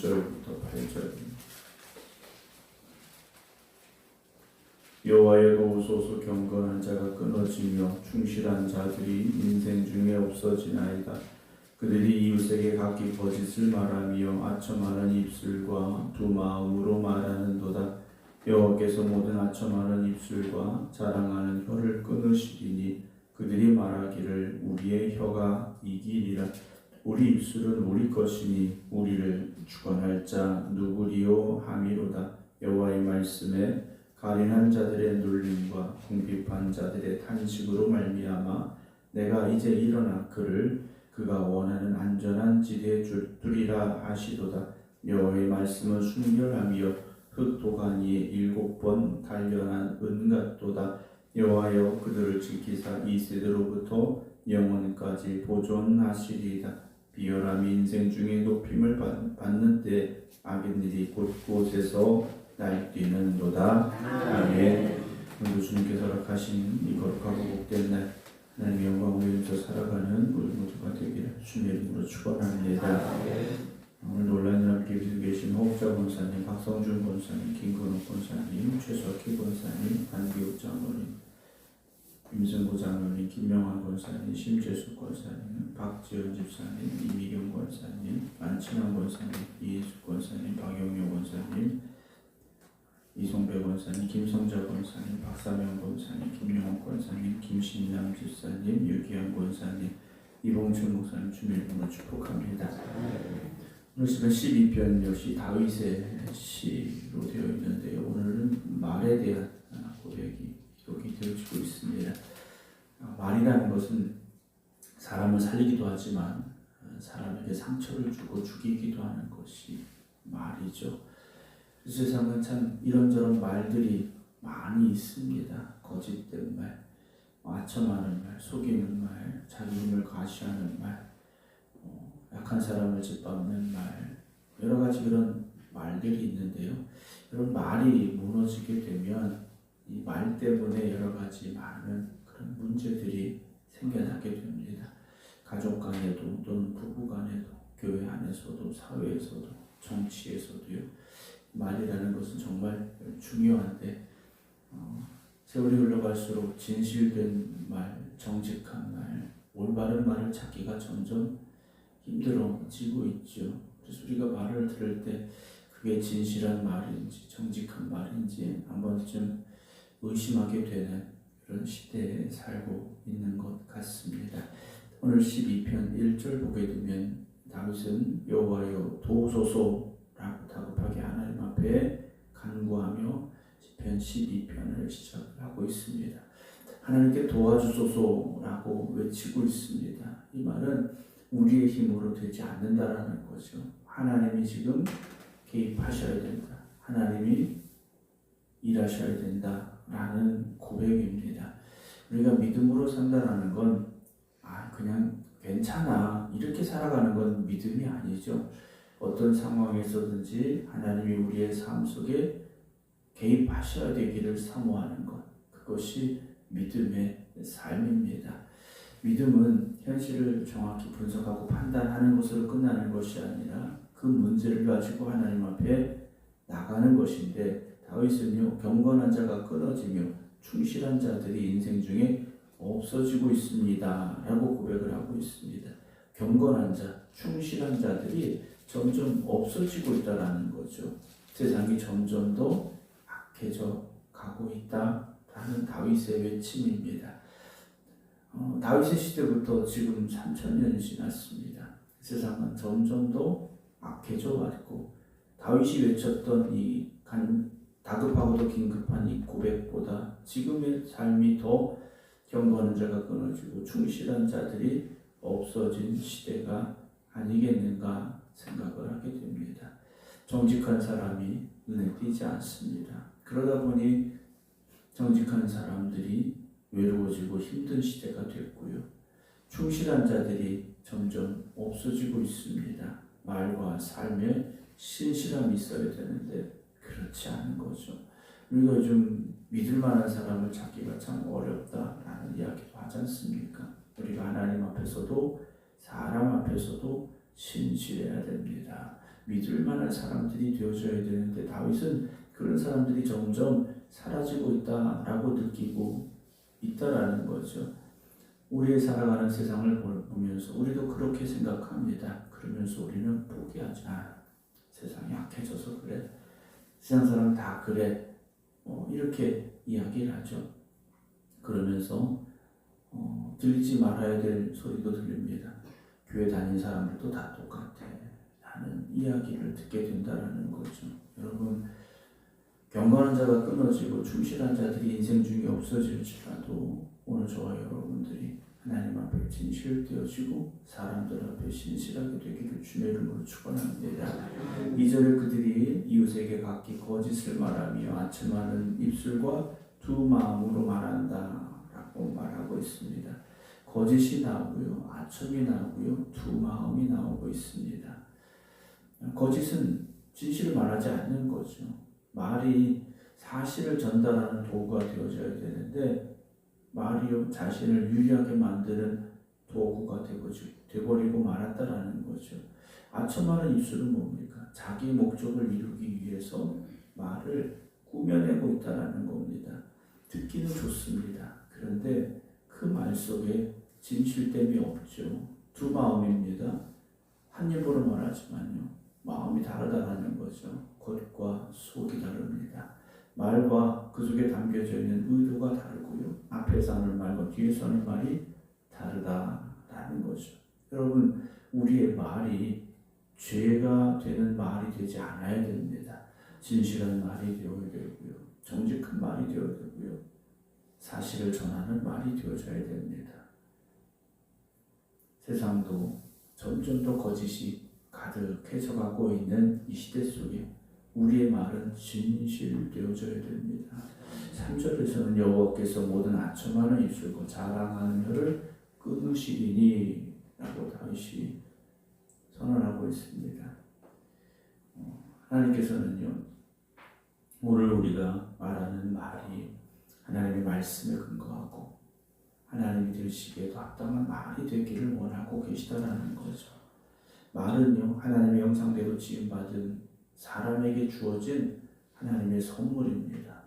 6절부터 8절. 여호와여 도우소서. 경건한 자가 끊어지며 충실한 자들이 인생 중에 없어지나이다. 그들이 이웃에게 각기 거짓을 말하며 아첨하는 입술과 두 마음으로 말하는도다. 여호와께서 모든 아첨하는 입술과 자랑하는 혀를 끊으시리니 그들이 말하기를 우리의 혀가 이기리라. 우리 입술은 우리 것이니 우리를 주관할 자 누구리요 함이로다. 여호와의 말씀에 가련한 자들의 눌림과 궁핍한 자들의 탄식으로 말미암아 내가 이제 일어나 그가 원하는 안전한 지대에 두리라 하시도다. 여호와의 말씀은 순결하며 흙도가니에 7번 단련한 은 같도다. 여호와여 그들을 지키사 이 세대로부터 영원까지 보존하시리이다. 비열함이 인생 중에 높임을 받는 때 악인들이 곳곳에서 날뛰는도다. 아멘. 오늘 주님께서 허락하신 이 거룩하고 복된 날 하나님의 영광을 위해서 살아가는 우리 모두가 되기를 주님의 이름으로 축원합니다. 오늘 온라인으로 함께 계신 호흡자 권사님, 박성준 권사님, 김건욱 권사님, 최석희 권사님, 안기욱 장로님, 임승구 장로님, 김명환 권사님, 심재숙 권사님, 박지연 집사님, 이미경 권사님, 안친환 권사님, 이예숙 권사님, 박영효 권사님, 이송배 권사님, 김성자 권사님, 박사명 권사님, 김용옥 권사님, 김신남 집사님, 유기현 권사님, 이봉춘 목사님 주님의 이름으로 축복합니다. 오늘 시간 12편 역시 다윗의 시로 되어 있는데요. 오늘은 말에 대한 고백이 기록이 되어지고 있습니다. 말이라는 것은 사람을 살리기도 하지만 사람에게 상처를 주고 죽이기도 하는 것이 말이죠. 세상은 참 이런저런 말들이 많이 있습니다. 거짓된 말, 아첨하는 말, 속이는 말, 자기 힘을 과시하는 말, 약한 사람을 짓밟는 말, 여러 가지 그런 말들이 있는데요. 이런 말이 무너지게 되면 이 말 때문에 여러 가지 많은 그런 문제들이 생겨나게 됩니다. 가족 간에도 또는 부부 간에도 교회 안에서도 사회에서도 정치에서도요. 말이라는 것은 정말 중요한데 세월이 흘러갈수록 진실된 말, 정직한 말, 올바른 말을 찾기가 점점 힘들어지고 있죠. 그래서 우리가 말을 들을 때 그게 진실한 말인지 정직한 말인지 한 번쯤 의심하게 되는 그런 시대에 살고 있는 것 같습니다. 오늘 12편 1절 보게 되면 다윗은 여호와여 도우소서 라고 다급하게 하나님 앞에 간구하며 시편 12편을 시작하고 있습니다. 하나님께 도와주소서라고 외치고 있습니다. 이 말은 우리의 힘으로 되지 않는다라는 거죠. 하나님이 지금 개입하셔야 된다. 하나님이 일하셔야 된다라는 고백입니다. 우리가 믿음으로 산다라는 건 그냥 괜찮아 이렇게 살아가는 건 믿음이 아니죠. 어떤 상황에서든지 하나님이 우리의 삶 속에 개입하셔야 되기를 사모하는 것, 그것이 믿음의 삶입니다. 믿음은 현실을 정확히 분석하고 판단하는 것으로 끝나는 것이 아니라 그 문제를 가지고 하나님 앞에 나가는 것인데 다윗은요, 경건한 자가 끊어지며 충실한 자들이 인생 중에 없어지고 있습니다 라고 고백을 하고 있습니다. 경건한 자, 충실한 자들이 점점 없어지고 있다라는 거죠. 세상이 점점 더 악해져 가고 있다라는 다윗의 외침입니다. 다윗의 시대부터 지금 3000년이 지났습니다. 세상은 점점 더 악해져 왔고 다윗이 외쳤던 이 다급하고도 긴급한 이 고백보다 지금의 삶이 더 경건한 자가 끊어지고 충실한 자들이 없어진 시대가 아니겠는가 생각을 하게 됩니다. 정직한 사람이 눈에 띄지 않습니다. 그러다 보니 정직한 사람들이 외로워지고 힘든 시대가 됐고요. 충실한 자들이 점점 없어지고 있습니다. 말과 삶에 신실함이 있어야 되는데 그렇지 않은 거죠. 우리가 요즘 믿을 만한 사람을 찾기가 참 어렵다라는 이야기도 하지 않습니까? 우리가 하나님 앞에서도 사람 앞에서도 신실해야 됩니다. 믿을 만한 사람들이 되어줘야 되는데 다윗은 그런 사람들이 점점 사라지고 있다라고 느끼고 있다라는 거죠. 우리의 살아가는 세상을 보면서 우리도 그렇게 생각합니다. 그러면서 우리는 포기하지 않아. 세상이 약해져서 그래. 세상 사람 다 그래. 이렇게 이야기를 하죠. 그러면서 들리지 말아야 될 소리도 들립니다. 교회 다니는 사람들도 다 똑같아 하는 이야기를 듣게 된다라는 거죠. 여러분, 경건한 자가 끊어지고 충실한 자들이 인생 중에 없어질지라도 오늘 저와 여러분들이 하나님 앞에 진실되어지고 사람들 앞에 신실하게 되기를 주의 이름으로 축원합니다. 2절에 그들이 이웃에게 각기 거짓을 말하며 아첨하는 입술과 두 마음으로 말한다 라고 말하고 있습니다. 거짓이 나오고요, 아첨이 나오고요, 두 마음이 나오고 있습니다. 거짓은 진실을 말하지 않는 거죠. 말이 사실을 전달하는 도구가 되어져야 되는데 말이요 자신을 유리하게 만드는 도구가 되버리고 말았다라는 거죠. 아첨하는 입술은 뭡니까? 자기 목적을 이루기 위해서 말을 꾸며내고 있다라는 겁니다. 듣기는 좋습니다. 그런데 그 말 속에 진실됨이 없죠. 두 마음입니다. 한 입으로 말하지만요 마음이 다르다라는 거죠. 겉과 속이 다릅니다. 말과 그 속에 담겨져 있는 의도가 다르고요. 앞에서 하는 말과 뒤에서 하는 말이 다르다라는 거죠. 여러분, 우리의 말이 죄가 되는 말이 되지 않아야 됩니다. 진실한 말이 되어야 되고요. 정직한 말이 되어야 되고요. 사실을 전하는 말이 되어져야 됩니다. 세상도 점점 더 거짓이 가득해져가고 있는 이 시대 속에 우리의 말은 진실되어져야 됩니다. 3절에서는 여호와께서 모든 아첨하는 입술과 자랑하는 혀를 끊으시리니 라고 다윗이 선언하고 있습니다. 하나님께서는요, 오늘 우리가 말하는 말이 하나님의 말씀에 근거하고 하나님이 들으시기에도 합당한 말이 되기를 원하고 계시다라는 거죠. 말은요, 하나님의 형상대로 지음받은 사람에게 주어진 하나님의 선물입니다.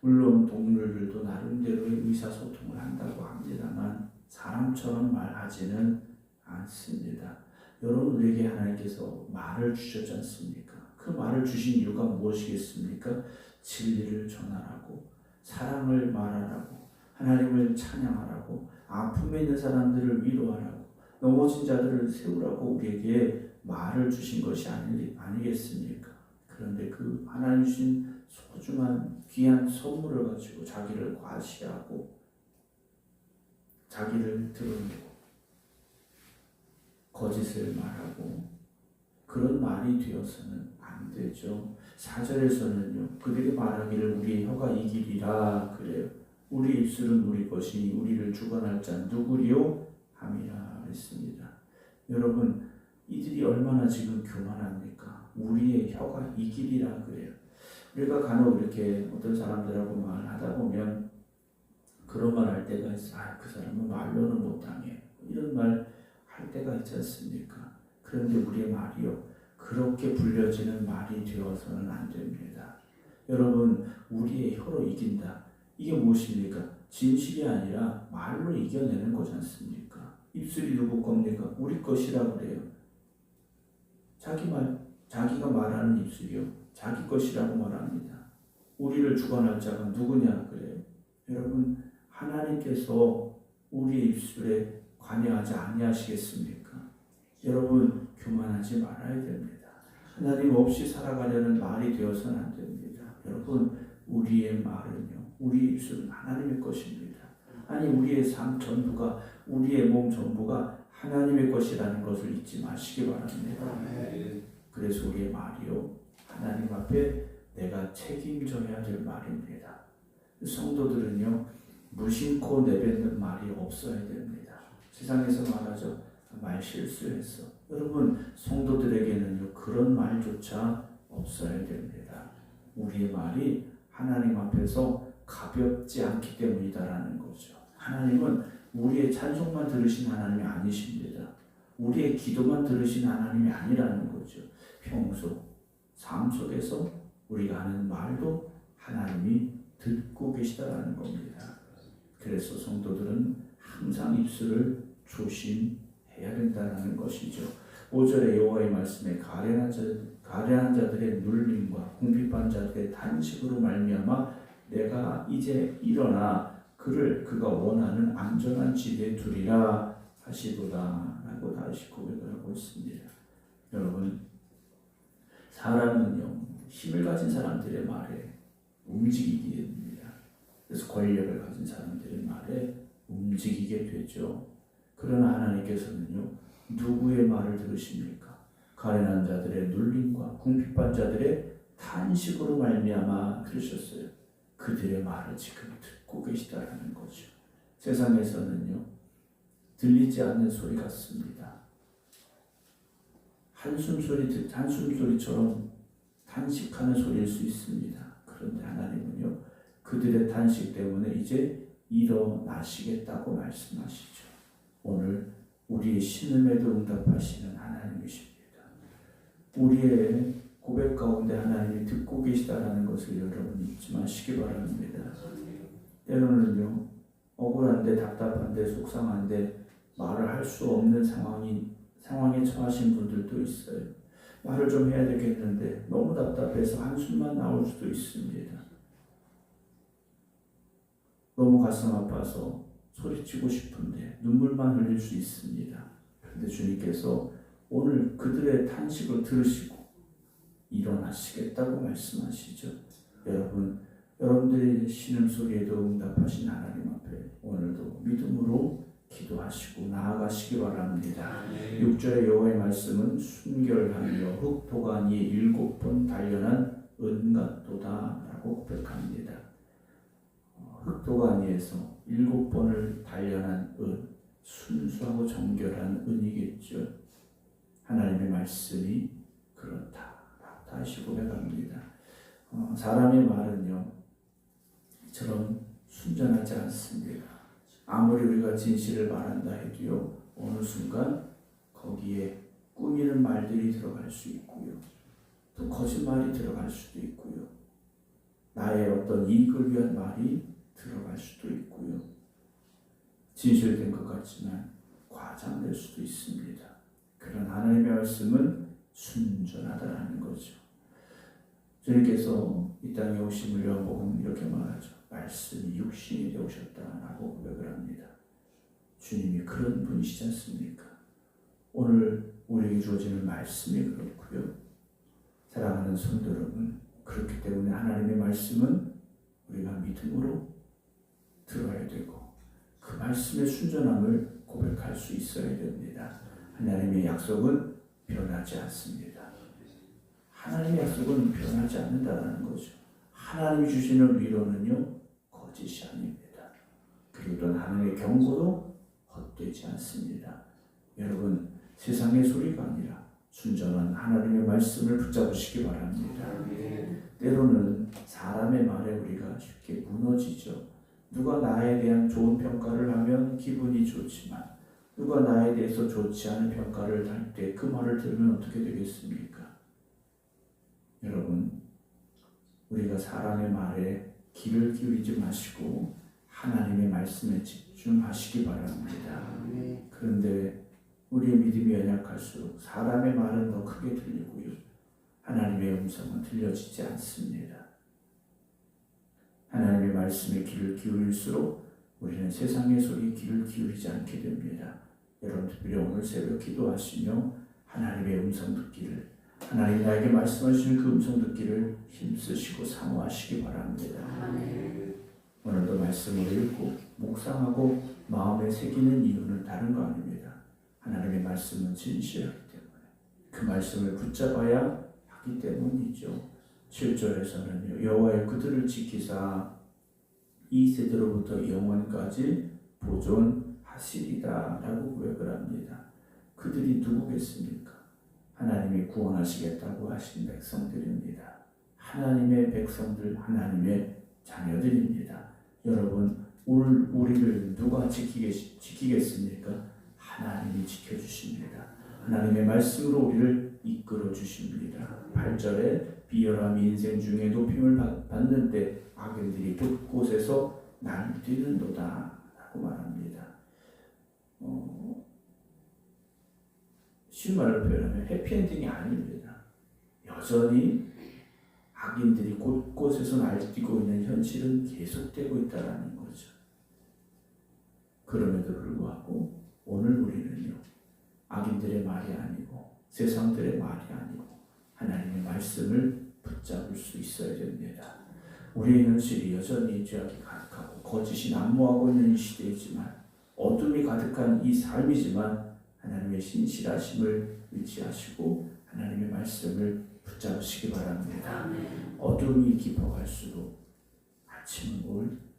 물론 동물들도 나름대로의 의사소통을 한다고 합니다만 사람처럼 말하지는 않습니다. 여러분, 우리에게 하나님께서 말을 주셨지 않습니까? 그 말을 주신 이유가 무엇이겠습니까? 진리를 전하라고, 사랑을 말하라고, 하나님을 찬양하라고, 아픔에 있는 사람들을 위로하라고, 넘어진 자들을 세우라고 우리에게 말을 주신 것이 아니겠습니까? 그런데 그 하나님 주신 소중한 귀한 선물을 가지고 자기를 과시하고 자기를 드러내고 거짓을 말하고 그런 말이 되어서는 안 되죠. 4절에서는요, 그들이 말하기를 우리의 혀가 이기리라 그래요. 우리 입술은 우리 것이니 우리를 주관할 자 누구리요? 함이라 했습니다. 여러분, 이들이 얼마나 지금 교만합니까? 우리의 혀가 이기리라 그래요. 우리가 간혹 이렇게 어떤 사람들하고 말하다 보면 그런 말 할 때가 있어. 그 사람은 말로는 못당해. 이런 말 할 때가 있지 않습니까? 그런데 우리의 말이요, 그렇게 불려지는 말이 되어서는 안 됩니다. 여러분, 우리의 혀로 이긴다. 이게 무엇입니까? 진실이 아니라 말로 이겨내는 거지 않습니까? 입술이 누구 겁니까? 우리 것이라고 그래요. 자기가 말하는 입술이요, 자기 것이라고 말합니다. 우리를 주관할 자가 누구냐 그래요. 여러분, 하나님께서 우리의 입술에 관여하지 아니하시겠습니까? 여러분, 교만하지 말아야 됩니다. 하나님 없이 살아가려는 말이 되어서는 안 됩니다. 여러분, 우리의 말은요, 우리 입술은 하나님의 것입니다. 아니, 우리의 삶 전부가, 우리의 몸 전부가 하나님의 것이라는 것을 잊지 마시기 바랍니다. 그래서 우리의 말이요, 하나님 앞에 내가 책임져야 될 말입니다. 성도들은요, 무심코 내뱉는 말이 없어야 됩니다. 세상에서 말하죠. 말 실수했어. 여러분, 성도들에게는요, 그런 말조차 없어야 됩니다. 우리의 말이 하나님 앞에서 가볍지 않기 때문이다라는 거죠. 하나님은 우리의 찬송만 들으신 하나님이 아니십니다. 우리의 기도만 들으신 하나님이 아니라는 거죠. 평소 삶 속에서 우리가 하는 말도 하나님이 듣고 계시다라는 겁니다. 그래서 성도들은 항상 입술을 조심해야 된다는 것이죠. 5절의 여호와의 말씀에 가련한 자들의 눌림과 궁핍한 자들의 탄식으로 말미암아 내가 이제 일어나 그가 원하는 안전한 지대에 두리라 하시도다 라고 다시 고백을 하고 있습니다. 여러분, 사람은요 힘을 가진 사람들의 말에 움직이게 됩니다. 그래서 권력을 가진 사람들의 말에 움직이게 되죠. 그러나 하나님께서는요 누구의 말을 들으십니까? 가련한 자들의 눌림과 궁핍한 자들의 탄식으로 말미암아 들으셨어요. 그들의 말을 지금 듣고 계시다라는 거죠. 세상에서는요 들리지 않는 소리 같습니다. 한숨소리처럼 탄식하는 소리일 수 있습니다. 그런데 하나님은요 그들의 탄식 때문에 이제 일어나시겠다고 말씀하시죠. 오늘 우리의 신음에도 응답하시는 하나님이십니다. 우리의 고백 가운데 하나님이 듣고 계시다라는 것을 여러분 잊지 마시기 바랍니다. 때로는요 억울한데 답답한데 속상한데 말을 할 수 없는 상황에 처하신 분들도 있어요. 말을 좀 해야 되겠는데 너무 답답해서 한숨만 나올 수도 있습니다. 너무 가슴 아파서 소리치고 싶은데 눈물만 흘릴 수 있습니다. 그런데 주님께서 오늘 그들의 탄식을 들으시고 일어나시겠다고 말씀하시죠. 여러분들의 신음소리에도 응답하신 하나님 앞에 오늘도 믿음으로 기도하시고 나아가시기 바랍니다. 6절의 여호와의 말씀은 순결하며 흑도가니에 7번 단련한 은 같도다 라고 고백합니다. 흑도가니에서 7번을 단련한 은, 순수하고 정결한 은이겠죠. 하나님의 말씀이 그렇다. 다시 고백합니다. 사람의 말은요 이처럼 순전하지 않습니다. 아무리 우리가 진실을 말한다 해도요 어느 순간 거기에 꾸미는 말들이 들어갈 수 있고요 또 거짓말이 들어갈 수도 있고요 나의 어떤 이익을 위한 말이 들어갈 수도 있고요 진실된 것 같지만 과장될 수도 있습니다. 그런 하나님의 말씀은 순전하다라는 거죠. 주님께서 이 땅에 오심을 요한복음 이렇게 말하죠. 말씀이 육신이 되오셨다라고 고백을 합니다. 주님이 그런 분이시지 않습니까? 오늘 우리에게 주어지는 말씀이 그렇고요. 사랑하는 성도 여러분, 그렇기 때문에 하나님의 말씀은 우리가 믿음으로 들어야 되고 그 말씀의 순전함을 고백할 수 있어야 됩니다. 하나님의 약속은 변하지 않습니다. 하나님의 약속은 변하지 않는다는 거죠. 하나님이 주시는 위로는요 거짓이 아닙니다. 그리고 또 하나님의 경고도 헛되지 않습니다. 여러분, 세상의 소리가 아니라 순전한 하나님의 말씀을 붙잡으시기 바랍니다. 때로는 사람의 말에 우리가 쉽게 무너지죠. 누가 나에 대한 좋은 평가를 하면 기분이 좋지만 누가 나에 대해서 좋지 않은 평가를 할 때 그 말을 들으면 어떻게 되겠습니까? 여러분, 우리가 사람의 말에 귀를 기울이지 마시고 하나님의 말씀에 집중하시기 바랍니다. 그런데 우리의 믿음이 연약할수록 사람의 말은 더 크게 들리고요. 하나님의 음성은 들려지지 않습니다. 하나님의 말씀에 귀를 기울일수록 우리는 세상의 소리에 귀를 기울이지 않게 됩니다. 여러분 특별히 오늘 새벽 기도하시며 하나님의 음성 듣기를, 하나님 나에게 말씀하시는 그 음성 듣기를 힘쓰시고 사모하시기 바랍니다. 오늘도 말씀을 읽고 묵상하고 마음에 새기는 이유는 다른 거 아닙니다. 하나님의 말씀은 진실하기 때문에 그 말씀을 붙잡아야 하기 때문이죠. 7절에서는 여호와의 그들을 지키사 이 세대로부터 영원까지 보존하시리다 라고 고백을 합니다. 그들이 누구겠습니까? 하나님이 구원하시겠다고 하신 백성들입니다. 하나님의 백성들, 하나님의 자녀들입니다. 여러분, 오늘 우리를 누가 지키겠습니까? 하나님이 지켜주십니다. 하나님의 말씀으로 우리를 이끌어 주십니다. 8절에 비열함이 인생 중에 높임을 받는데 악인들이 곳곳에서 날뛰는도다 라고 말합니다. 쉬운 말로 표현하면 해피엔딩이 아닙니다. 여전히 악인들이 곳곳에서 날뛰고 있는 현실은 계속되고 있다는 거죠. 그럼에도 불구하고 오늘 우리는요, 악인들의 말이 아니고 세상들의 말이 아니고 하나님의 말씀을 붙잡을 수 있어야 됩니다. 우리의 현실이 여전히 죄악이 가득하고 거짓이 난무하고 있는 이 시대이지만, 어둠이 가득한 이 삶이지만 하나님의 신실하심을 의지하시고 하나님의 말씀을 붙잡으시기 바랍니다. 어둠이 깊어갈수록 아침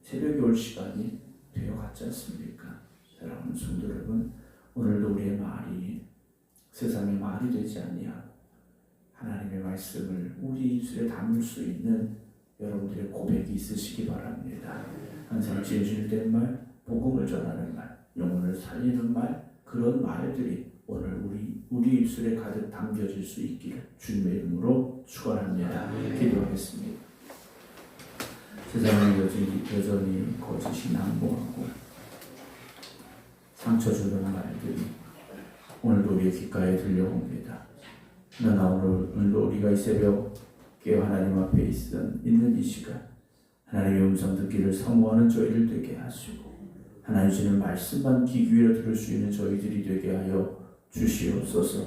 새벽이 올 시간이 되어갔지 않습니까? 사랑하는 성도 여러분, 오늘도 우리의 말이 세상의 말이 되지 아니하고 하나님의 말씀을 우리 입술에 담을 수 있는 여러분들의 고백이 있으시기 바랍니다. 항상 진실된 말, 복음을 전하는 말, 영혼을 살리는 말, 그런 말들이 오늘 우리 입술에 가득 담겨질 수 있기를 주님의 이름으로 축원합니다. 기도하겠습니다. 세상은 여전히 거짓이 난무하고 상처 주는 말들이 오늘도 우리의 귓가에 들려옵니다. 그러나 오늘도 우리가 이 새벽에 하나님 앞에 있는 이 시간, 하나님의 음성 듣기를 사모하는 저희를 되게 하시고 하나님 주시는 말씀만 귀 기울여 들을 수 있는 저희들이 되게 하여 주시옵소서.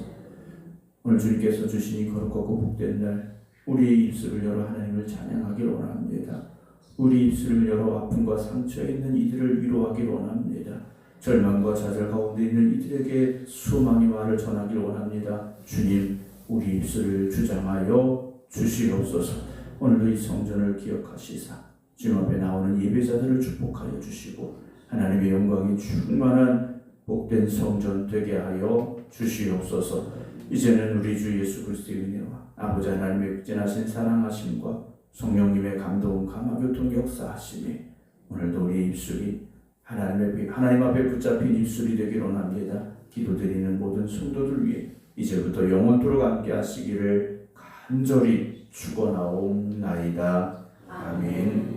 오늘 주님께서 주시니 거룩하고 복된 날, 우리의 입술을 열어 하나님을 찬양하길 원합니다. 우리 입술을 열어 아픔과 상처에 있는 이들을 위로하길 원합니다. 절망과 좌절 가운데 있는 이들에게 소망의 말을 전하길 원합니다. 주님, 우리 입술을 주장하여 주시옵소서. 오늘도 이 성전을 기억하시사 주님 앞에 나오는 예배자들을 축복하여 주시고 하나님의 영광이 충만한 복된 성전 되게 하여 주시옵소서. 이제는 우리 주 예수 그리스도의 은혜와 아버지 하나님의 극진하신 사랑하심과 성령님의 감동 감화교통 역사하심이 오늘도 우리 입술이 하나님 앞에 붙잡힌 입술이 되기를 원합니다. 기도드리는 모든 성도들 위해 이제부터 영원토록 함께 하시기를 간절히 축원하옵나이다. 아멘.